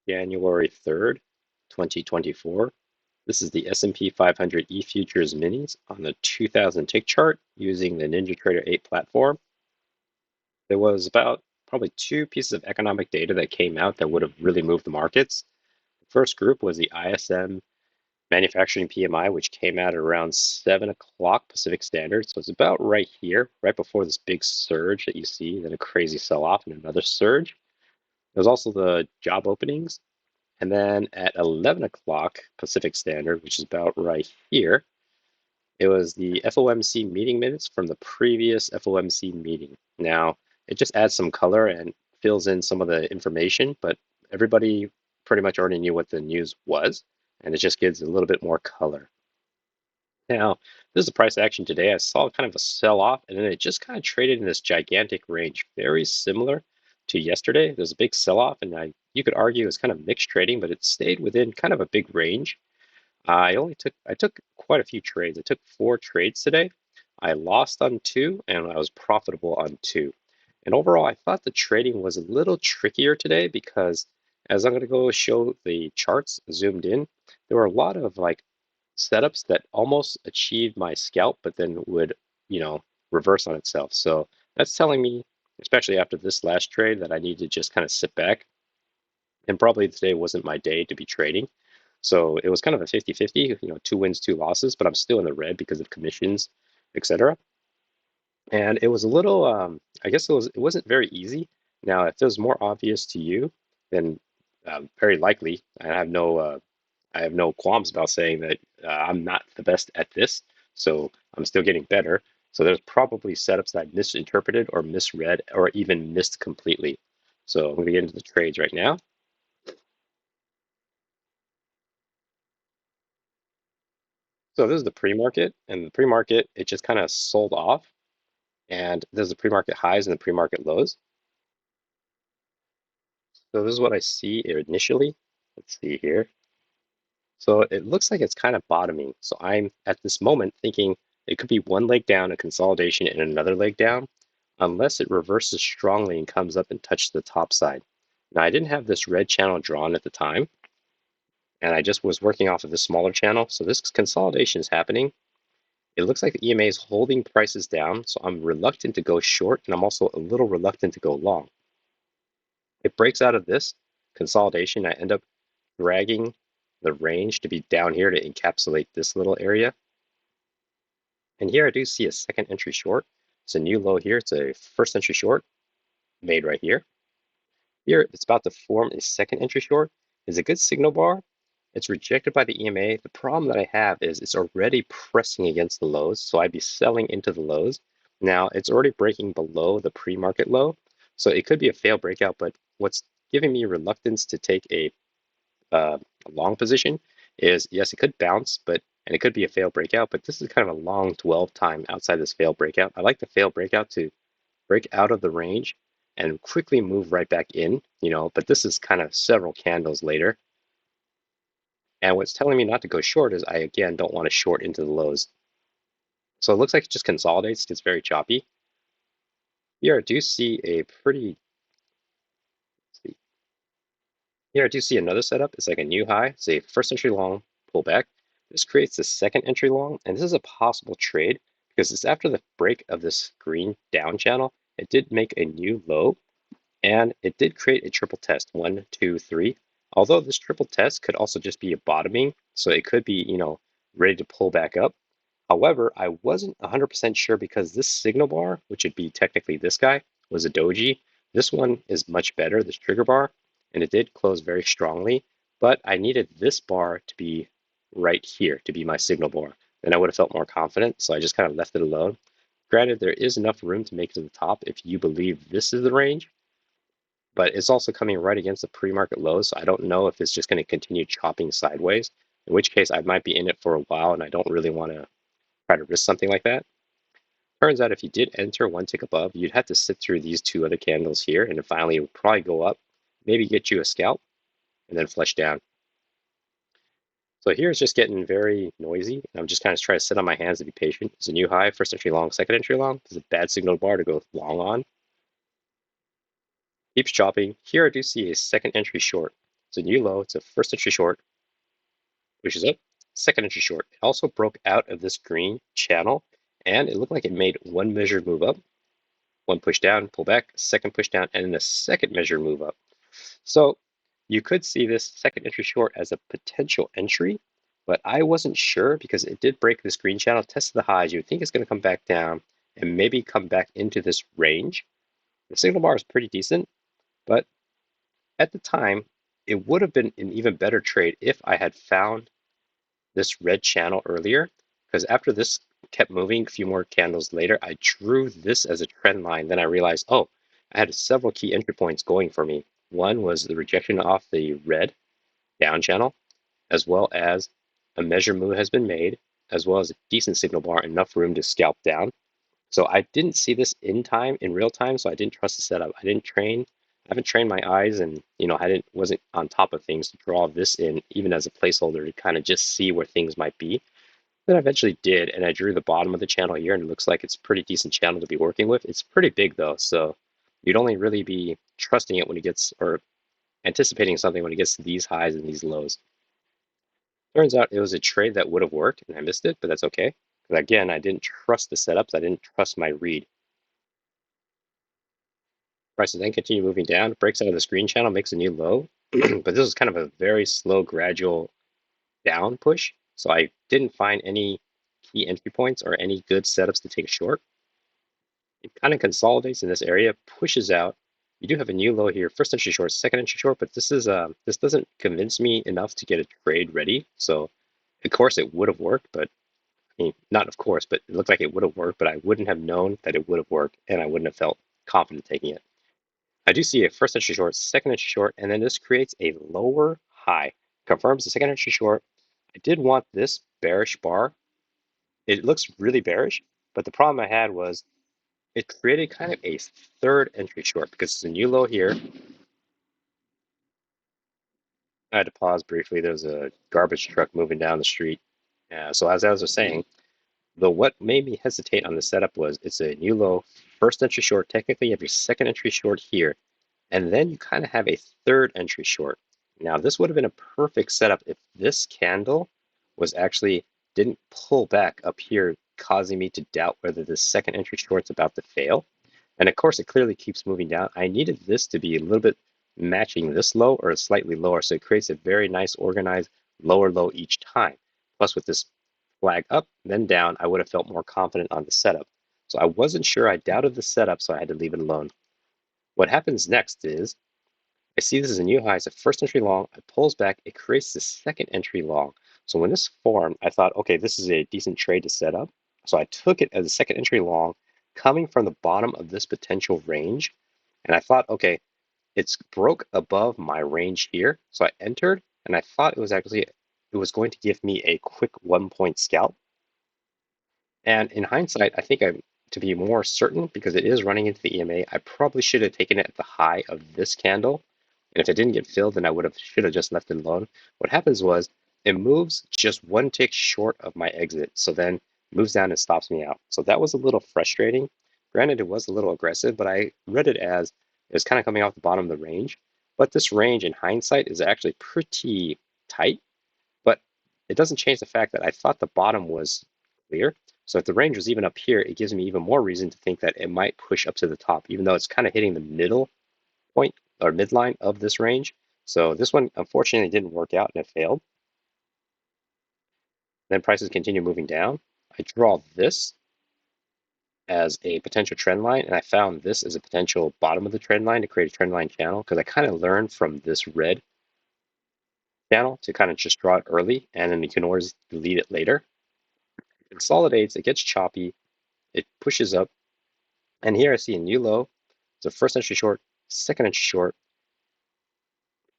January 3rd, 2024. This is the S&P 500 E-Futures Minis on the 2000 tick chart using the NinjaTrader 8 platform. There was about probably two pieces of economic data that came out that would have really moved the markets. The first group was the ISM manufacturing PMI, which came out at around 7 o'clock Pacific Standard. So it's about right here, right before this big surge that you see, then a crazy sell-off and another surge. There's also the job openings. And then at 11 o'clock Pacific Standard, which is about right here, it was the FOMC meeting minutes from the previous FOMC meeting. Now, it just adds some color and fills in some of the information, but everybody pretty much already knew what the news was, and it just gives a little bit more color. Now, this is the price action today. I saw kind of a sell-off, and then it just kind of traded in this gigantic range, very similar to yesterday. There's a big sell-off, and you could argue it's kind of mixed trading, but it stayed within kind of a big range. I took quite a few trades. I took 4 trades today. I lost on 2, and I was profitable on 2. And overall, I thought the trading was a little trickier today because as I'm going to go show the charts zoomed in, there were a lot of like setups that almost achieved my scalp, but then would, reverse on itself. So that's telling me, especially after this last trade, that I need to just kind of sit back. And probably today wasn't my day to be trading. So it was kind of a 50-50, 2 wins, 2 losses, but I'm still in the red because of commissions, etc. And it was a little, I guess it wasn't very easy. Now, if it was more obvious to you, then very likely, I have no qualms about saying that I'm not the best at this, so I'm still getting better. So there's probably setups that I misinterpreted or misread or even missed completely. So I'm going to get into the trades right now. So this is the pre-market, and the pre-market, it just kind of sold off. And there's the pre-market highs and the pre-market lows. So this is what I see initially. Let's see here. So it looks like it's kind of bottoming. So I'm at this moment thinking it could be one leg down, a consolidation, and another leg down, unless it reverses strongly and comes up and touches the top side. Now I didn't have this red channel drawn at the time, and I just was working off of this smaller channel. So this consolidation is happening. It looks like the EMA is holding prices down, so I'm reluctant to go short, and I'm also a little reluctant to go long. It breaks out of this consolidation. I end up dragging the range to be down here to encapsulate this little area. And here I do see a second entry short. It's a new low here. It's a first entry short made right here. Here it's about to form a second entry short. It's a good signal bar. It's rejected by the EMA. The problem that I have is it's already pressing against the lows, so I'd be selling into the lows. Now it's already breaking below the pre-market low, so it could be a failed breakout, but what's giving me reluctance to take a long position is, yes, it could bounce, and it could be a failed breakout, but this is kind of a long 12 time outside this failed breakout. I like the failed breakout to break out of the range and quickly move right back in, but this is kind of several candles later. And what's telling me not to go short is I, again, don't want to short into the lows. So it looks like it just consolidates, gets very choppy. Here I do see a pretty, here I do see another setup. It's like a new high. It's a first entry long pullback. This creates the second entry long, and this is a possible trade because it's after the break of this green down channel. It did make a new low, and it did create a triple test, 1, 2, 3. Although this triple test could also just be a bottoming, so it could be, ready to pull back up. However, I wasn't 100% sure because this signal bar, which would be technically this guy, was a doji. This one is much better, this trigger bar, and it did close very strongly, but I needed this bar to be right here to be my signal bar. Then I would have felt more confident, so I just kind of left it alone. Granted, there is enough room to make it to the top if you believe this is the range, but it's also coming right against the pre-market lows, so I don't know if it's just going to continue chopping sideways, in which case I might be in it for a while and I don't really want to try to risk something like that. Turns out if you did enter one tick above, you'd have to sit through these 2 other candles here, and then finally it would probably go up, maybe get you a scalp, and then flush down. So here it's just getting very noisy. I'm just kind of trying to sit on my hands to be patient. It's a new high, first entry long, second entry long. It's a bad signal bar to go long on. Keeps chopping. Here I do see a second entry short. It's a new low. It's a first entry short, pushes up, second entry short. It also broke out of this green channel, and it looked like it made one measured move up, one push down, pull back, second push down, and then a second measured move up. So you could see this second entry short as a potential entry, but I wasn't sure because it did break this green channel, tested the highs. You would think it's going to come back down and maybe come back into this range. The signal bar is pretty decent, but at the time, it would have been an even better trade if I had found this red channel earlier, because after this kept moving a few more candles later, I drew this as a trend line. Then I realized, oh, I had several key entry points going for me. One was the rejection off the red down channel, as well as a measure move has been made, as well as a decent signal bar, enough room to scalp down. So I didn't see this in real time, so I didn't trust the setup. I haven't trained my eyes, and wasn't on top of things to draw this in even as a placeholder to kind of just see where things might be. Then I eventually did, and I drew the bottom of the channel here, and it looks like it's a pretty decent channel to be working with. It's pretty big though, so you'd only really be trusting it when it gets, or anticipating something when it gets to these highs and these lows. Turns out it was a trade that would have worked, and I missed it, but that's okay. Because again, I didn't trust the setups. I didn't trust my read. Prices then continue moving down, breaks out of the screen channel, makes a new low. But this was kind of a very slow, gradual down push. So I didn't find any key entry points or any good setups to take a short. It kind of consolidates in this area, pushes out. You do have a new low here, first entry short, second entry short, but this doesn't convince me enough to get a trade ready. So of course it would have worked, but I mean, not of course, but it looked like it would have worked, but I wouldn't have known that it would have worked, and I wouldn't have felt confident taking it. I do see a first entry short, second entry short, and then this creates a lower high. Confirms the second entry short. I did want this bearish bar. It looks really bearish, but the problem I had was it created kind of a third entry short because it's a new low here. I had to pause briefly. There's a garbage truck moving down the street. So as I was saying, what made me hesitate on the setup was it's a new low, first entry short. Technically, you have your second entry short here. And then you kind of have a third entry short. Now, this would have been a perfect setup if this candle was actually didn't pull back up here, causing me to doubt whether the second entry short's about to fail. And of course, it clearly keeps moving down. I needed this to be a little bit matching this low or slightly lower, so it creates a very nice organized lower low each time. Plus, with this flag up, then down, I would have felt more confident on the setup. So I wasn't sure. I doubted the setup, so I had to leave it alone. What happens next is I see this as a new high. It's a first entry long. It pulls back. It creates the second entry long. So when this formed, I thought, okay, this is a decent trade to set up. So I took it as a second entry long coming from the bottom of this potential range. And I thought, okay, it's broke above my range here. So I entered and I thought it was going to give me a quick 1 point scalp. And in hindsight, I think to be more certain, because it is running into the EMA, I probably should have taken it at the high of this candle. And if it didn't get filled, then I should have just left it alone. What happens was it moves just one tick short of my exit. So then moves down and stops me out. So that was a little frustrating. Granted, it was a little aggressive, but I read it as it was kind of coming off the bottom of the range. But this range in hindsight is actually pretty tight. But it doesn't change the fact that I thought the bottom was clear. So if the range was even up here, it gives me even more reason to think that it might push up to the top, even though it's kind of hitting the middle point or midline of this range. So this one, unfortunately, didn't work out and it failed. Then prices continue moving down. I draw this as a potential trend line, and I found this as a potential bottom of the trend line to create a trend line channel because I kind of learned from this red channel to kind of just draw it early, and then you can always delete it later. It consolidates, it gets choppy, it pushes up, and here I see a new low. It's a first entry short, second entry short.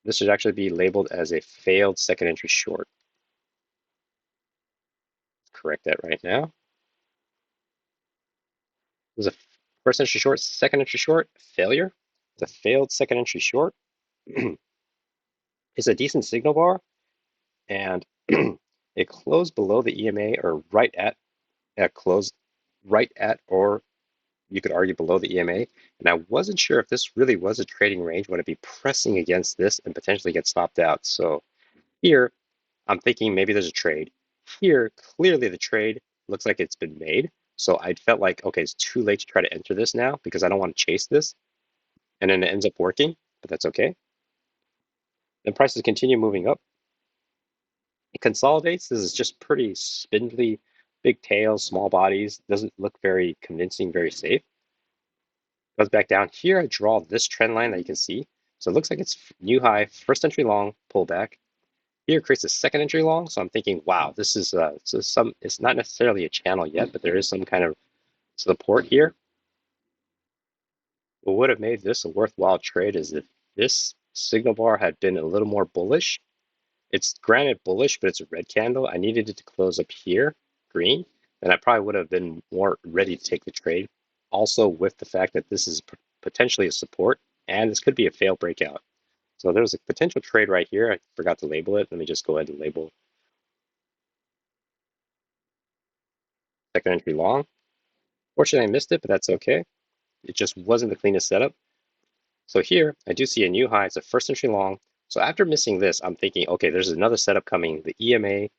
This should actually be labeled as a failed second entry short. Correct that right now. There's a first entry short, second entry short, failure. It's a failed second entry short. It's a decent signal bar, and it closed below the EMA or right at or you could argue below the EMA, and I wasn't sure if this really was a trading range. Would it be pressing against this and potentially get stopped out? So here, I'm thinking maybe there's a trade. Here, clearly the trade looks like it's been made. So I felt like, okay, it's too late to try to enter this now because I don't want to chase this. And then it ends up working, but that's okay. Then prices continue moving up. It consolidates. This is just pretty spindly, big tails, small bodies. Doesn't look very convincing, very safe. Goes back down. Here I draw this trend line that you can see. So it looks like it's new high, first entry long, pullback. Here creates a second entry long. So I'm thinking, wow, this is it's not necessarily a channel yet, but there is some kind of support here. What would have made this a worthwhile trade is if this signal bar had been a little more bullish. It's granted bullish, but it's a red candle. I needed it to close up here, green, and I probably would have been more ready to take the trade. Also with the fact that this is potentially a support, and this could be a fail breakout. So there's a potential trade right here. I forgot to label it. Let me just go ahead and label second entry long. Fortunately, I missed it, but that's okay. It just wasn't the cleanest setup. So here, I do see a new high. It's a first entry long. So after missing this, I'm thinking, okay, there's another setup coming. The EMA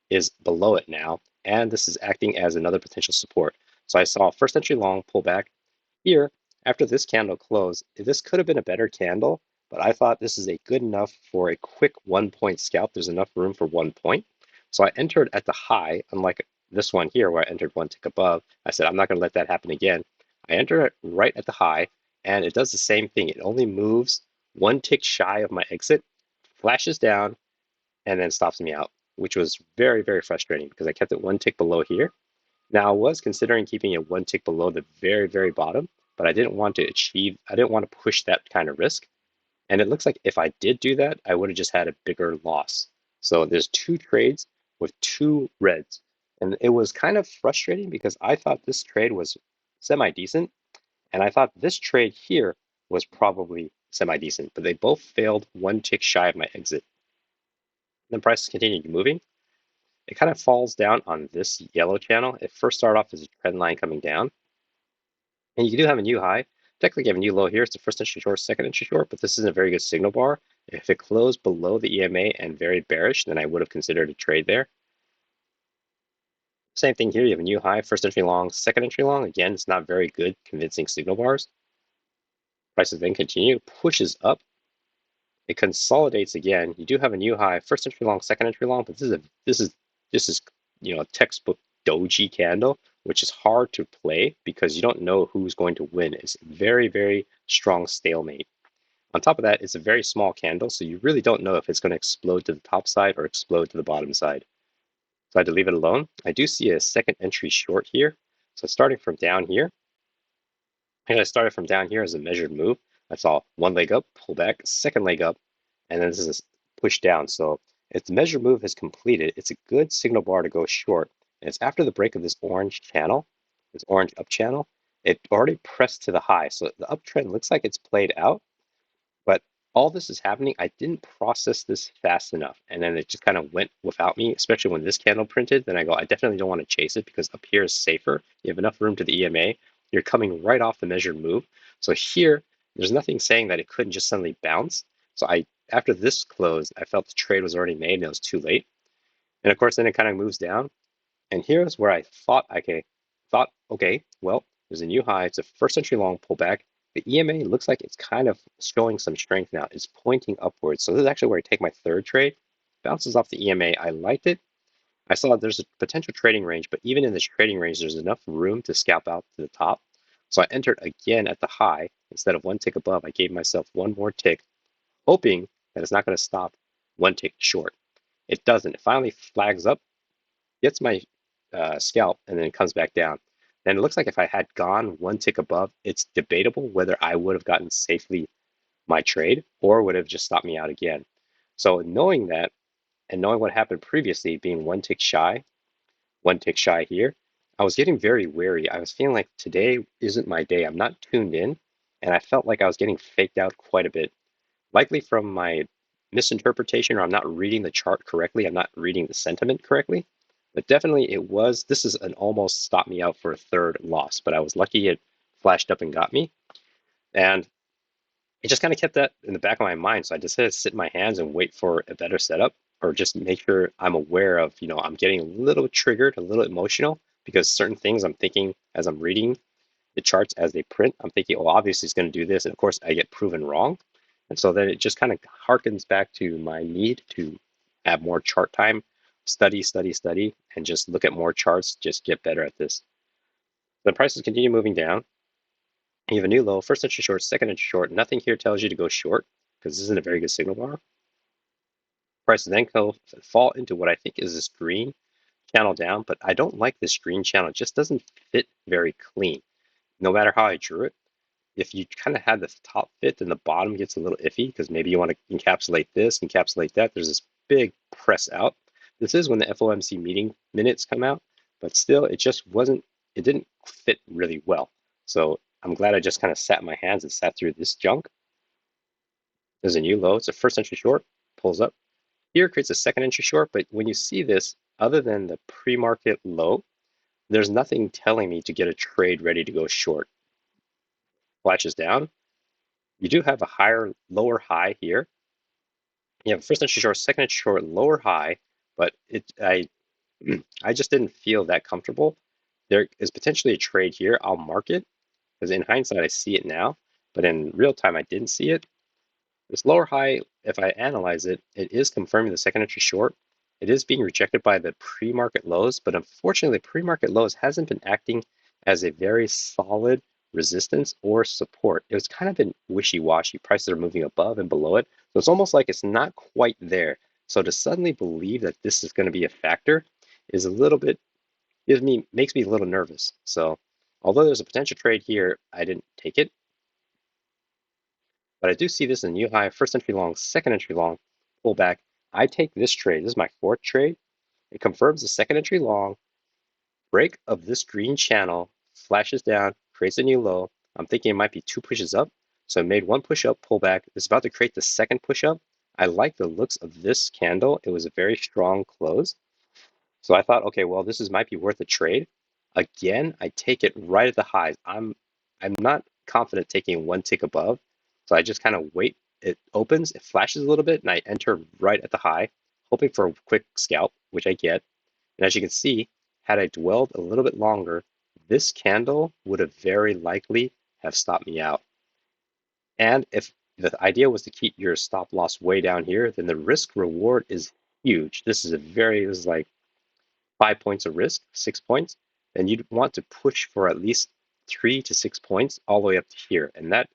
is below it now, and this is acting as another potential support. So I saw first entry long pullback here. After this candle closed, this could have been a better candle, but I thought this is a good enough for a quick 1 point scalp. There's enough room for 1 point. So I entered at the high, unlike this one here where I entered one tick above. I said, I'm not going to let that happen again. I entered it right at the high, and it does the same thing. It only moves 1 tick shy of my exit, flashes down, and then stops me out, which was very, very frustrating because I kept it 1 tick below here. Now I was considering keeping it 1 tick below the very, very bottom, but I didn't want to push that kind of risk. And it looks like if I did do that, I would have just had a bigger loss. So there's two trades with two reds. And it was kind of frustrating because I thought this trade was semi-decent. And I thought this trade here was probably semi-decent, but they both failed 1 tick shy of my exit. Then prices continued moving. It kind of falls down on this yellow channel. It first started off as a trend line coming down. And you do have a new high. Technically, you have a new low here. It's the first entry short, second entry short, but this isn't a very good signal bar. If it closed below the EMA and very bearish, then I would have considered a trade there. Same thing here. You have a new high, first entry long, second entry long. Again, it's not very good, convincing signal bars. Prices then continue, pushes up. It consolidates again. You do have a new high, first entry long, second entry long, but this is a textbook doji candle, which is hard to play because you don't know who's going to win. It's very, very strong stalemate. On top of that, it's a very small candle, so you really don't know if it's going to explode to the top side or explode to the bottom side. So I had to leave it alone. I do see a second entry short here. So starting from down here, and I started from down here as a measured move. I saw one leg up, pull back, second leg up, and then this is push down. So if the measured move is completed, it's a good signal bar to go short. And it's after the break of this orange channel, this orange up channel, it already pressed to the high. So the uptrend looks like it's played out, but all this is happening, I didn't process this fast enough. And then it just kind of went without me, especially when this candle printed. Then I go, I definitely don't want to chase it because up here is safer. You have enough room to the EMA. You're coming right off the measured move. So here, there's nothing saying that it couldn't just suddenly bounce. So after this closed, I felt the trade was already made and it was too late. And of course, then it kind of moves down. And here's where I thought, okay, well, there's a new high. It's a first entry long pullback. The EMA looks like it's kind of showing some strength now. It's pointing upwards. So this is actually where I take my third trade. Bounces off the EMA. I liked it. I saw there's a potential trading range, but even in this trading range, there's enough room to scalp out to the top. So I entered again at the high. Instead of 1 tick above, I gave myself one more tick, hoping that it's not going to stop 1 tick short. It doesn't. It finally flags up, gets my scalp, and then it comes back down. And it looks like if I had gone 1 tick above, it's debatable whether I would have gotten safely my trade or would have just stopped me out again. So knowing that and knowing what happened previously, being 1 tick shy, 1 tick shy here, I was getting very wary. I was feeling like today isn't my day. I'm not tuned in, and I felt like I was getting faked out quite a bit, likely from my misinterpretation or I'm not reading the chart correctly. I'm not reading the sentiment correctly. But definitely this is an almost stop me out for a third loss, but I was lucky it flashed up and got me. And it just kind of kept that in the back of my mind. So I decided to sit in my hands and wait for a better setup, or just make sure I'm aware of, I'm getting a little triggered, a little emotional, because certain things I'm thinking as I'm reading the charts as they print, I'm thinking, oh, obviously it's going to do this. And of course, I get proven wrong. And so then it just kind of harkens back to my need to have more chart time, study, study, study, and just look at more charts, just get better at this. The prices continue moving down. You have a new low, first entry short, second entry short. Nothing here tells you to go short because this isn't a very good signal bar. Prices then fall into what I think is this green channel down, but I don't like this green channel. It just doesn't fit very clean. No matter how I drew it, if you kind of had the top fit, then the bottom gets a little iffy because maybe you want to encapsulate this, encapsulate that. There's this big press out. This is when the FOMC meeting minutes come out, but still, it just wasn't, it didn't fit really well. So I'm glad I just kind of sat in my hands and sat through this junk. There's a new low. It's a first entry short, pulls up. Here creates a second entry short, but when you see this, other than the pre-market low, there's nothing telling me to get a trade ready to go short. Flashes down. You do have a lower high here. You have first entry short, second entry short, lower high, but I just didn't feel that comfortable. There is potentially a trade here. I'll mark it because in hindsight I see it now, but in real time I didn't see it. This lower high, if I analyze it, it is confirming the second entry short. It is being rejected by the pre-market lows, but unfortunately, the pre-market lows hasn't been acting as a very solid resistance or support. It's kind of been wishy-washy. Prices are moving above and below it. So it's almost like it's not quite there. So to suddenly believe that this is going to be a factor is a little bit, makes me a little nervous. So although there's a potential trade here, I didn't take it. But I do see this in new high, first entry long, second entry long, pullback. I take this trade. This is my fourth trade. It confirms the second entry long, break of this green channel, flashes down, creates a new low. I'm thinking it might be two pushes up. So I made one push up, pullback. It's about to create the second push up. I like the looks of this candle. It was a very strong close. So I thought, okay, well, might be worth a trade. Again, I take it right at the highs. I'm not confident taking one tick above. So I just kind of wait. It opens, it flashes a little bit, and I enter right at the high, hoping for a quick scalp, which I get. And as you can see, had I dwelled a little bit longer, this candle would have very likely have stopped me out. And if the idea was to keep your stop loss way down here, then the risk reward is huge. This is like 5 points of risk, 6 points, then you'd want to push for at least 3 to 6 points all the way up to here. And that,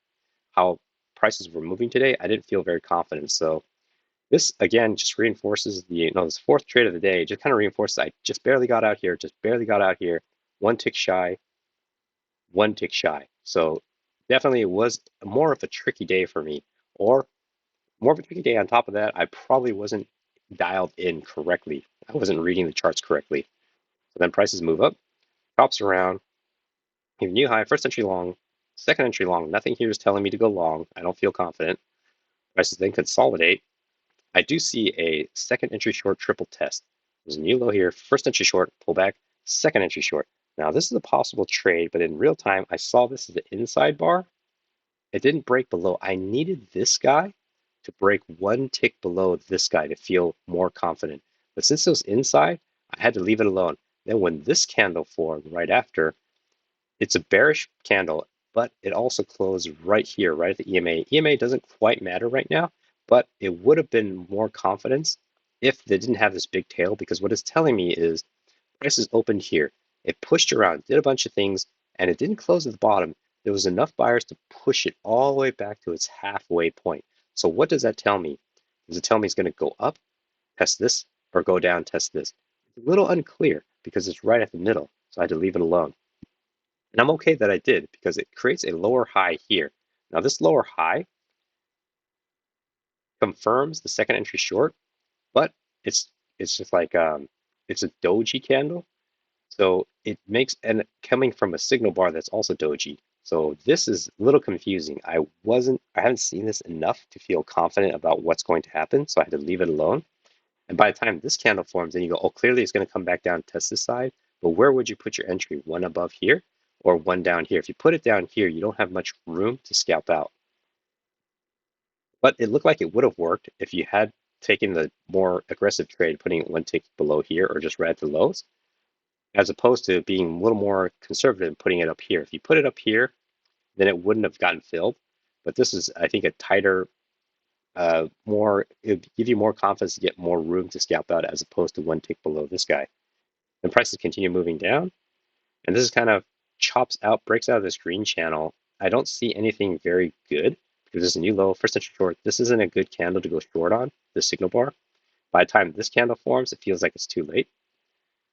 how prices were moving today, I didn't feel very confident. So this again just reinforces this fourth trade of the day, just kind of reinforces I just barely got out here, one tick shy, one tick shy. So definitely it was more of a tricky day for me, or more of a tricky day on top of that. I probably wasn't dialed in correctly. I wasn't reading the charts correctly. So then prices move up, chops around, you have new high, first entry long, second entry long. Nothing here is telling me to go long. I don't feel confident. Prices then consolidate. I do see a second entry short triple test. There's a new low here, first entry short, pullback, second entry short. Now this is a possible trade, but in real time, I saw this as the inside bar. It didn't break below. I needed this guy to break one tick below this guy to feel more confident. But since it was inside, I had to leave it alone. Then when this candle formed right after, it's a bearish candle, but it also closed right here, right at the EMA. EMA doesn't quite matter right now, but it would have been more confidence if they didn't have this big tail, because what it's telling me is prices opened here. It pushed around, did a bunch of things, and it didn't close at the bottom. There was enough buyers to push it all the way back to its halfway point. So what does that tell me? Does it tell me it's going to go up, test this, or go down, test this? It's a little unclear because it's right at the middle, so I had to leave it alone. And I'm okay that I did because it creates a lower high here. Now this lower high confirms the second entry short, but it's just like it's a doji candle. So it makes, and coming from a signal bar that's also doji. So this is a little confusing. I haven't seen this enough to feel confident about what's going to happen, so I had to leave it alone. And by the time this candle forms, then you go, oh, clearly it's going to come back down and test this side. But where would you put your entry? One above here or one down here. If you put it down here, you don't have much room to scalp out. But it looked like it would have worked if you had taken the more aggressive trade, putting it one tick below here or just right at the lows, as opposed to being a little more conservative and putting it up here. If you put it up here, then it wouldn't have gotten filled. But this is, I think, a tighter, it would give you more confidence to get more room to scalp out as opposed to one tick below this guy. And prices continue moving down. And this is kind of chops out, breaks out of this green channel. I don't see anything very good because this is a new low, first entry short. This isn't a good candle to go short on, the signal bar. By the time this candle forms, it feels like it's too late.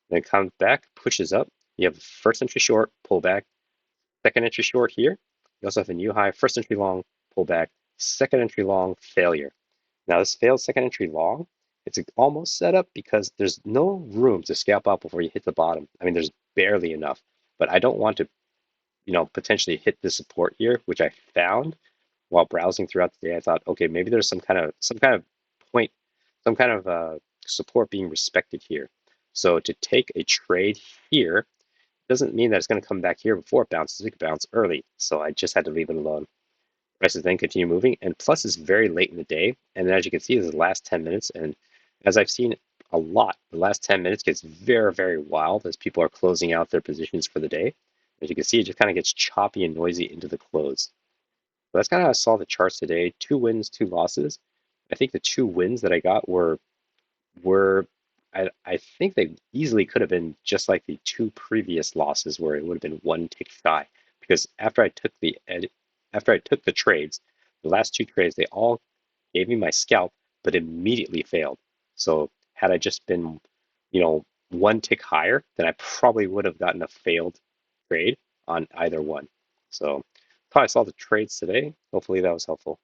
Then it comes back, pushes up. You have first entry short, pull back, second entry short here. You also have a new high, first entry long, pull back, second entry long, failure. Now this failed second entry long, it's almost set up because there's no room to scalp out before you hit the bottom. I mean, there's barely enough, but I don't want to, potentially hit the support here, which I found while browsing throughout the day. I thought, okay, maybe there's some kind of point, some kind of support being respected here. So to take a trade here doesn't mean that it's going to come back here before it bounces. It could bounce early, so I just had to leave it alone. Prices then continue moving, and plus it's very late in the day, and as you can see, this is the last 10 minutes, and as I've seen a lot, the last 10 minutes gets very, very wild as people are closing out their positions for the day. As you can see, it just kind of gets choppy and noisy into the close. So that's kind of how I saw the charts today. 2 wins, 2 losses. I think the 2 wins that I got were I think they easily could have been just like the 2 previous losses where it would have been one tick shy. Because after I took the trades, the last 2 trades, they all gave me my scalp, but immediately failed. So had I just been, one tick higher, then I probably would have gotten a failed trade on either one. So that's how I saw the trades today. Hopefully that was helpful.